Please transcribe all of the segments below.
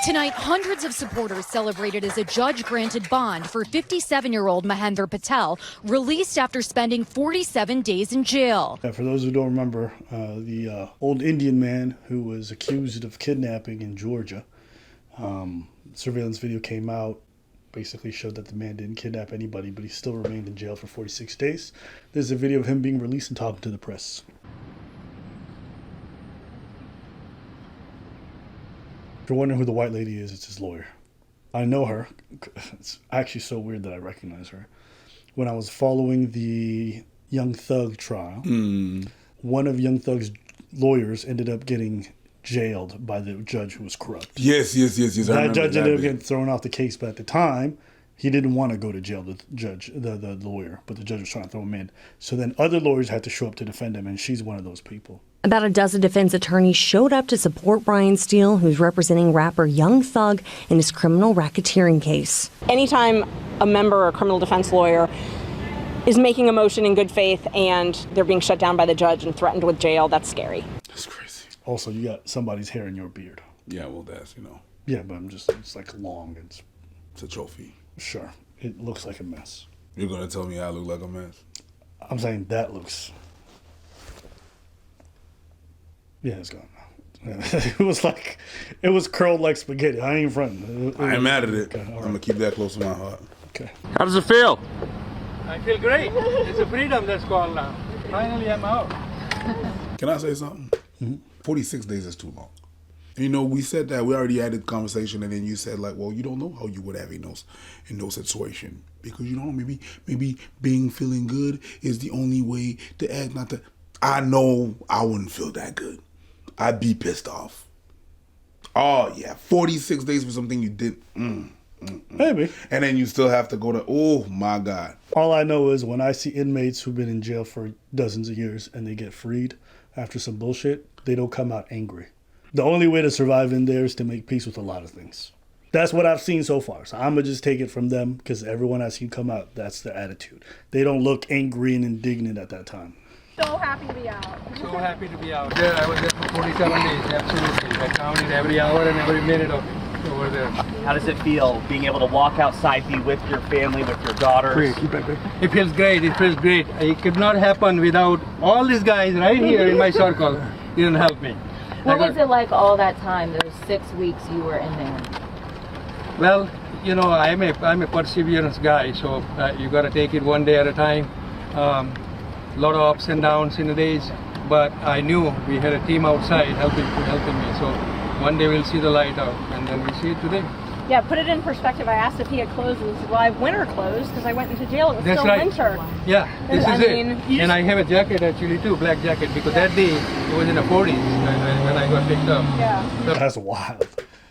Tonight, hundreds of supporters celebrated as a judge granted bond for 57-year-old Mahendra Patel, released after spending 47 days in jail. For those who don't remember, the old Indian man who was accused of kidnapping in Georgia, surveillance video came out, basically showed that the man didn't kidnap anybody, but he still remained in jail for 46 days. There's a video of him being released and talking to the press. If you're wondering who the white lady is, it's his lawyer. I know her. It's actually so weird that I recognize her. When I was following the Young Thug trial, one of Young Thug's lawyers ended up getting jailed by the judge who was corrupt. Yes. That judge ended up getting thrown off the case, but at the time, he didn't want to go to jail, the lawyer, but the judge was trying to throw him in. So then other lawyers had to show up to defend him, and she's one of those people. About a dozen defense attorneys showed up to support Brian Steele, who's representing rapper Young Thug in his criminal racketeering case. Anytime a member or a criminal defense lawyer is making a motion in good faith and they're being shut down by the judge and threatened with jail, that's scary. That's crazy. Also, you got somebody's hair in your beard. Yeah, well, that's, Yeah, but it's like long. It's a trophy. Sure. It looks like a mess. You're going to tell me I look like a mess? I'm saying that looks... Yeah, it's gone now. It was curled like spaghetti. I ain't fronting. I ain't mad at it. Okay, I'm going to keep that close to my heart. Okay. How does it feel? I feel great. It's a freedom that's called now. Finally, I'm out. Can I say something? 46 days is too long. We said that. We already had the conversation, and then you said, well, you don't know how you would have in those situation. Because, maybe feeling good is the only way to act, not to... I know I wouldn't feel that good. I'd be pissed off. Oh, yeah. 46 days for something you did. Maybe. And then you still have to go to, oh, my God. All I know is when I see inmates who've been in jail for dozens of years and they get freed after some bullshit, they don't come out angry. The only way to survive in there is to make peace with a lot of things. That's what I've seen so far. So I'm going to just take it from them because everyone I've seen come out, that's their attitude. They don't look angry and indignant at that time. So happy to be out. So happy to be out. There, I was there for 47 days, absolutely. I counted every hour and every minute of over there. How does it feel being able to walk outside, be with your family, with your daughters? It feels great. It feels great. It could not happen without all these guys right here in my circle. Didn't help me. What was it like all that time, those 6 weeks you were in there? Well, I'm a perseverance guy, so you got to take it one day at a time. A lot of ups and downs in the days, but I knew we had a team outside helping me. So one day we'll see the light out, and then we see it today. Yeah, put it in perspective. I asked if he had clothes, and he said, well, I have winter clothes because I went into jail. It was That's still right. winter. Yeah, this is it. And I have a jacket actually too, black jacket, because that day it was in the 40s when I got picked up. Yeah. That's wild.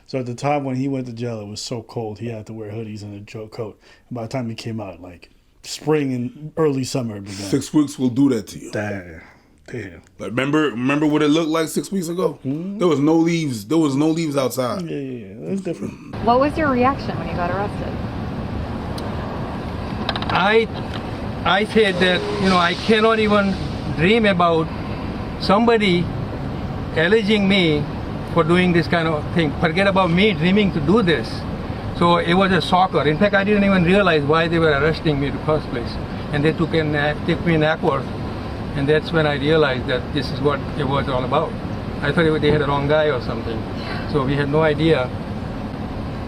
So at the time when he went to jail, it was so cold, he had to wear hoodies and a coat. And by the time he came out, spring and early summer began. 6 weeks will do that to you. Damn. But remember what it looked like 6 weeks ago? There was no leaves. There was no leaves outside. Yeah. It was different. What was your reaction when you got arrested? I said that, I cannot even dream about somebody alleging me for doing this kind of thing. Forget about me dreaming to do this. So it was a shocker. In fact, I didn't even realize why they were arresting me in the first place. And they took me in Ackworth. And that's when I realized that this is what it was all about. I thought they had the wrong guy or something. So we had no idea.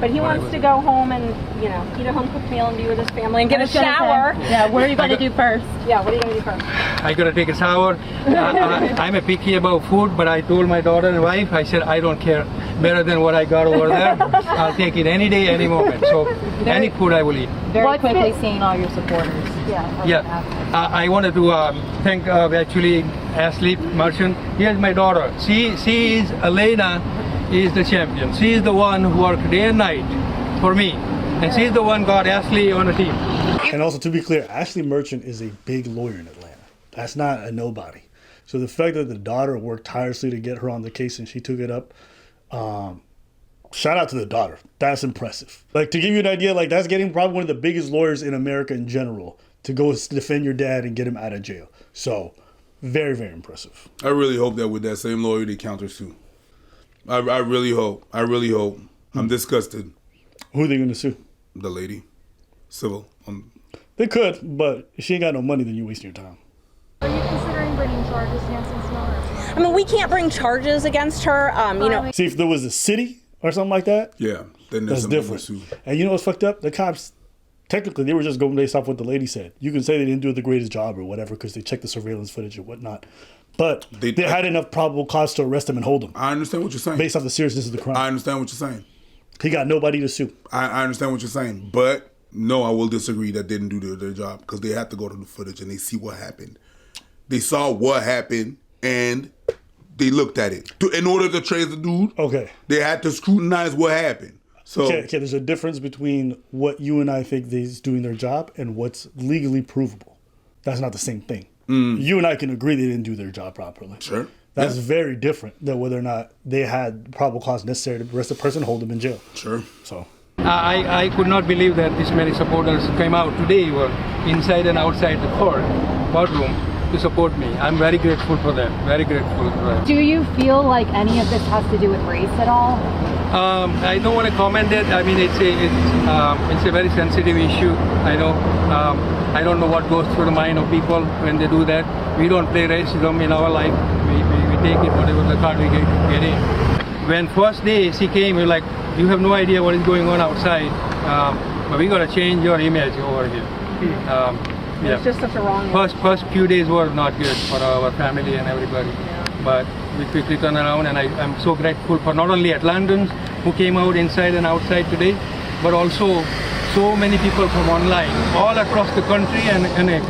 But he wants to go home and, eat a home-cooked meal and be with his family and get a shower. Yeah, what are you going to do first? Yeah, what are you going to do first? I got to take a shower. I'm a picky about food, but I told my daughter and wife, I said, I don't care. Better than what I got over there. I'll take it any day, any moment. So any food I will eat. Very quickly seeing all your supporters. Yeah. I wanted to thank actually Ashley Merchant. Here's my daughter. She is Elena. Is the champion. She is the one who worked day and night for me. And she's the one got Ashley on the team. And also, to be clear, Ashley Merchant is a big lawyer in Atlanta. That's not a nobody. So the fact that the daughter worked tirelessly to get her on the case and she took it up, shout out to the daughter. That's impressive. To give you an idea, that's getting probably one of the biggest lawyers in America in general to go defend your dad and get him out of jail. So very, very impressive. I really hope that with that same lawyer, they counter sue. I really hope. I'm disgusted. Who are they going to sue? The lady. Civil. They could, but if she ain't got no money, then you wasting your time. Are you considering bringing charges against Ms. Miller? I mean, we can't bring charges against her. See, if there was a city or something like that, yeah, then that's different. And you know what's fucked up? The cops, technically, they were just going based off what the lady said. You can say they didn't do the greatest job or whatever because they checked the surveillance footage and whatnot. But they had enough probable cause to arrest him and hold him. I understand what you're saying. Based off the seriousness of the crime. I understand what you're saying. He got nobody to sue. I understand what you're saying. But, no, I will disagree that they didn't do their job because they had to go to the footage and they see what happened. They saw what happened and they looked at it. In order to trace the dude, they had to scrutinize what happened. So, okay, there's a difference between what you and I think they's doing their job and what's legally provable. That's not the same thing. You and I can agree they didn't do their job properly. Sure. That's very different than whether or not they had probable cause necessary to arrest the person and hold them in jail. Sure. So I could not believe that this many supporters came out today, were inside and outside the courtroom to support me. I'm very grateful for that. Very grateful for that. Do you feel like any of this has to do with race at all? I don't want to comment that. I mean, it's a very sensitive issue. I know. I don't know what goes through the mind of people when they do that. We don't play racism in our life. We take it whatever the card we get in. When first day she came, we were like, you have no idea what is going on outside. But we got to change your image over here. Yeah. It's just such a wrong. First few days were not good for our family and everybody. But we quickly turned around, and I'm so grateful for not only Atlantans who came out inside and outside today, but also so many people from online, all across the country and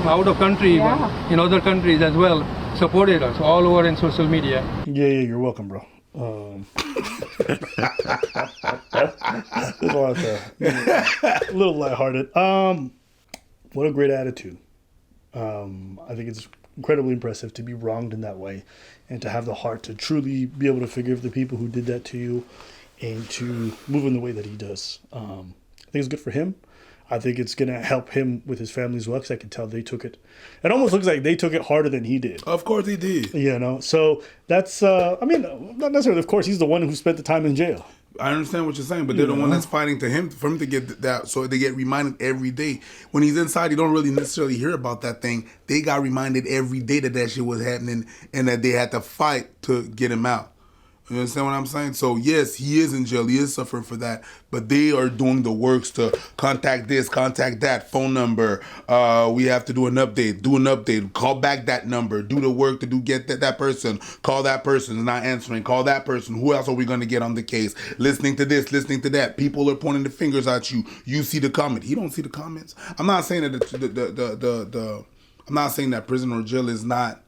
out of country, even, in other countries as well, supported us all over in social media. Yeah, you're welcome, bro. A little lighthearted. What a great attitude. I think it's incredibly impressive to be wronged in that way and to have the heart to truly be able to forgive the people who did that to you and to move in the way that he does. I think it's good for him. I think it's going to help him with his family as well, because I can tell they took it. It almost looks like they took it harder than he did. Of course he did. You know, so that's, I mean, not necessarily, of course, he's the one who spent the time in jail. I understand what you're saying, but they're the one that's fighting for him to get that, so they get reminded every day. When he's inside, you don't really necessarily hear about that thing. They got reminded every day that shit was happening and that they had to fight to get him out. You understand what I'm saying? So, yes, he is in jail. He is suffering for that. But they are doing the works to contact this, contact that, phone number. We have to do an update, call back that number, do the work to get that person, call that person, not answering, call that person. Who else are we going to get on the case? Listening to this, listening to that. People are pointing the fingers at you. You see the comment. He don't see the comments. I'm not saying that I'm not saying that prison or jail is not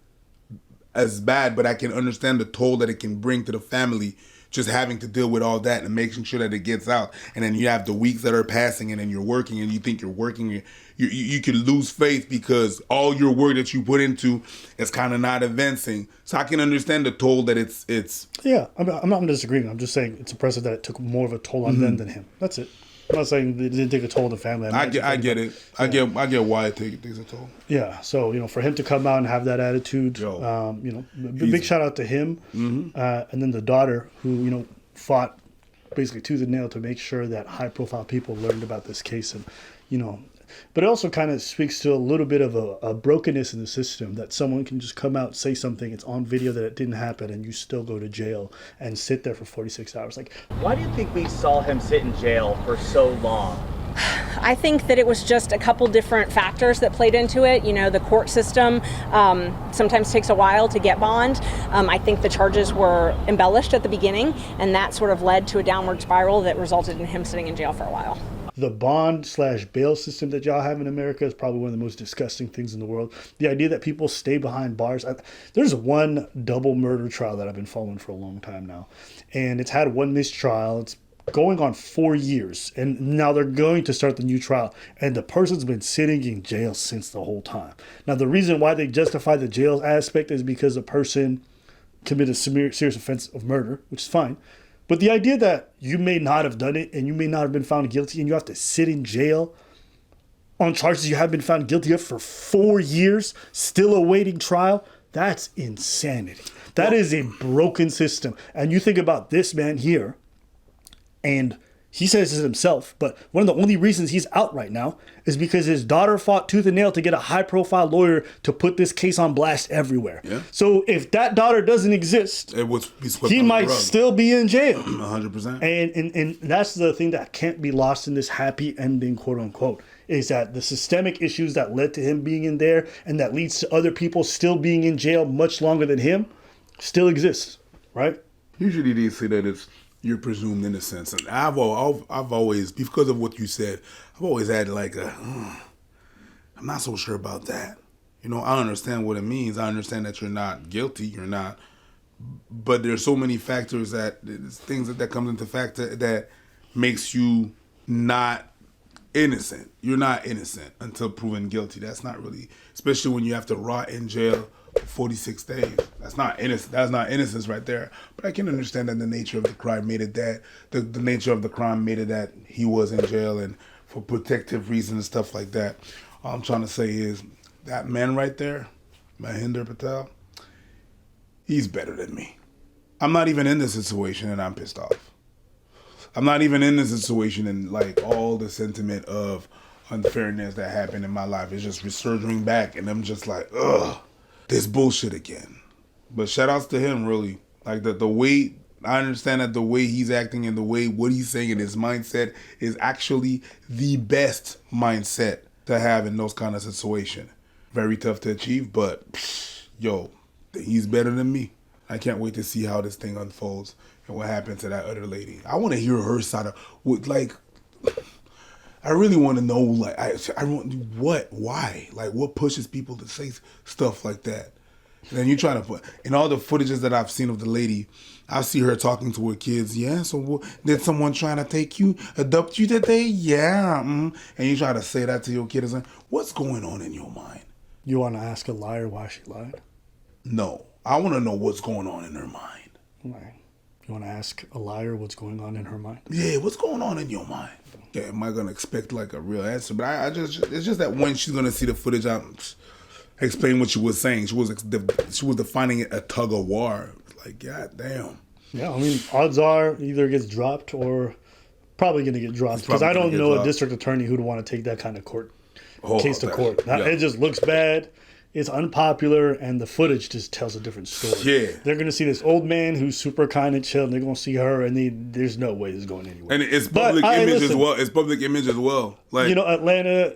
as bad, but I can understand the toll that it can bring to the family, just having to deal with all that and making sure that it gets out. And then you have the weeks that are passing, and then you're working, and you think you're working. You can lose faith because all your work that you put into is kind of not advancing. So I can understand the toll that it's. Yeah, I'm not disagreeing. I'm just saying it's impressive that it took more of a toll on them than him. That's it. I'm not saying they didn't take a toll on the family. I get it. Yeah. I get why it takes a toll. Yeah. So, for him to come out and have that attitude, big shout out to him. Mm-hmm. And then the daughter who, fought basically tooth and nail to make sure that high profile people learned about this case. And, but it also kind of speaks to a little bit of a brokenness in the system, that someone can just come out, say something, it's on video that it didn't happen, and you still go to jail and sit there for 46 hours. Like, why do you think we saw him sit in jail for so long? I think that it was just a couple different factors that played into it. The court system sometimes takes a while to get bond. I think the charges were embellished at the beginning, and that sort of led to a downward spiral that resulted in him sitting in jail for a while. The bond/bail system that y'all have in America is probably one of the most disgusting things in the world. The idea that people stay behind bars. There's one double murder trial that I've been following for a long time now, and it's had one mistrial. It's going on 4 years, and now they're going to start the new trial, and the person's been sitting in jail since the whole time. Now, the reason why they justify the jail aspect is because the person committed a serious offense of murder, which is fine. But the idea that you may not have done it and you may not have been found guilty and you have to sit in jail on charges you have been found guilty of for 4 years, still awaiting trial, That's insanity. That is a broken system. And you think about this man here, and he says it himself, but one of the only reasons he's out right now is because his daughter fought tooth and nail to get a high-profile lawyer to put this case on blast everywhere. Yeah. So if that daughter doesn't exist, he might still be in jail. 100%. And that's the thing that can't be lost in this happy ending, quote unquote, is that the systemic issues that led to him being in there and that leads to other people still being in jail much longer than him still exists, right? Usually they say that you're presumed innocence, and I've always, because of what you said, I've always had like I'm not so sure about that. You know, I understand what it means. I understand that you're not guilty. You're not, but there's so many factors things that comes into factor that makes you not innocent. You're not innocent until proven guilty. That's not really, especially when you have to rot in jail 46 days. That's not innocent. That's not innocence right there. But I can understand that the nature of the crime made it that the nature of the crime made it that he was in jail and for protective reasons and stuff like that. All I'm trying to say is that man right there, Mahendra Patel, he's better than me. I'm not even in this situation and I'm pissed off. I'm not even in this situation and like all the sentiment of unfairness that happened in my life is just resurging back and I'm just like, ugh. This bullshit again. But shout outs to him, really. Like the way, I understand that the way he's acting and the way what he's saying and his mindset is actually the best mindset to have in those kind of situations. Very tough to achieve, but yo, he's better than me. I can't wait to see how this thing unfolds and what happened to that other lady. I want to hear her side of what, like, I really want to know, like, I want why, like, what pushes people to say stuff like that? And then you try to put, in all the footages that I've seen of the lady, I see her talking to her kids. Yeah, so did someone trying to adopt you today? Yeah. And you try to say that to your kids. What's going on in your mind? You want to ask a liar why she lied? No. I want to know what's going on in her mind. Right. You want to ask a liar what's going on in her mind? Yeah, what's going on in your mind? Yeah, am I gonna expect like a real answer? But it's just that when she's gonna see the footage, explain what she was saying. She was defining it a tug of war. Like, god damn. Yeah, I mean, odds are either it gets dropped or probably gonna get dropped because I don't know a district attorney who'd want to take that kind of case to court. Yeah. It just looks bad. It's unpopular, and the footage just tells a different story. Yeah. They're going to see this old man who's super kind and chill, and they're going to see her, and there's no way this is going anywhere. And it's public image as well. It's public image as well. Like, you know, Atlanta,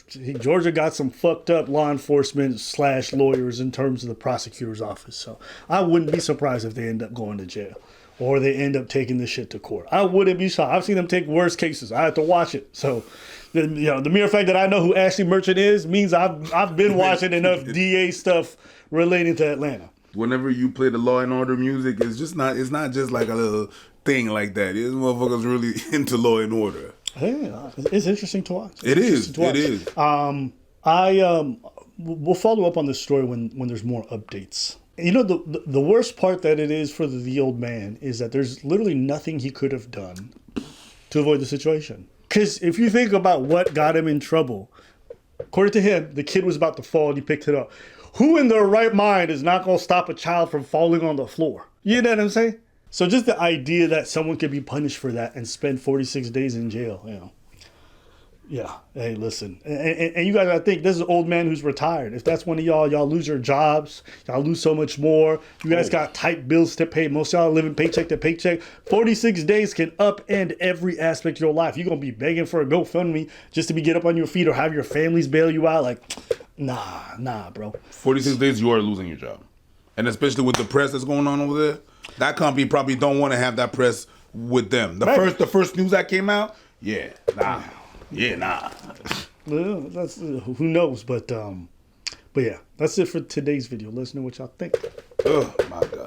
Georgia got some fucked up law enforcement / lawyers in terms of the prosecutor's office. So I wouldn't be surprised if they end up going to jail or they end up taking this shit to court. I wouldn't be shocked. I've seen them take worse cases. I have to watch it. So, you know, the mere fact that I know who Ashley Merchant is means I've been watching enough DA stuff relating to Atlanta. Whenever you play the Law and Order music, it's not just like a little thing like that. These motherfuckers really into Law and Order. Yeah, it's interesting to watch. It is. We'll follow up on this story when there's more updates. You know, the worst part that it is for the old man is that there's literally nothing he could have done to avoid the situation. Because if you think about what got him in trouble, according to him, the kid was about to fall and he picked it up. Who in their right mind is not going to stop a child from falling on the floor? You know what I'm saying? So just the idea that someone could be punished for that and spend 46 days in jail, you know. Yeah. Hey, listen. And you guys gotta think, this is an old man who's retired. If that's one of y'all lose your jobs. Y'all lose so much more. You guys got tight bills to pay. Most of y'all living paycheck to paycheck. 46 days can upend every aspect of your life. You're gonna be begging for a GoFundMe just to get up on your feet or have your families bail you out. Like, nah, bro. 46 days, you are losing your job. And especially with the press that's going on over there, that company probably don't want to have that press with them. The first news that came out, nah. Well, that's who knows, but yeah, that's it for today's video. Let us know what y'all think. Oh my God.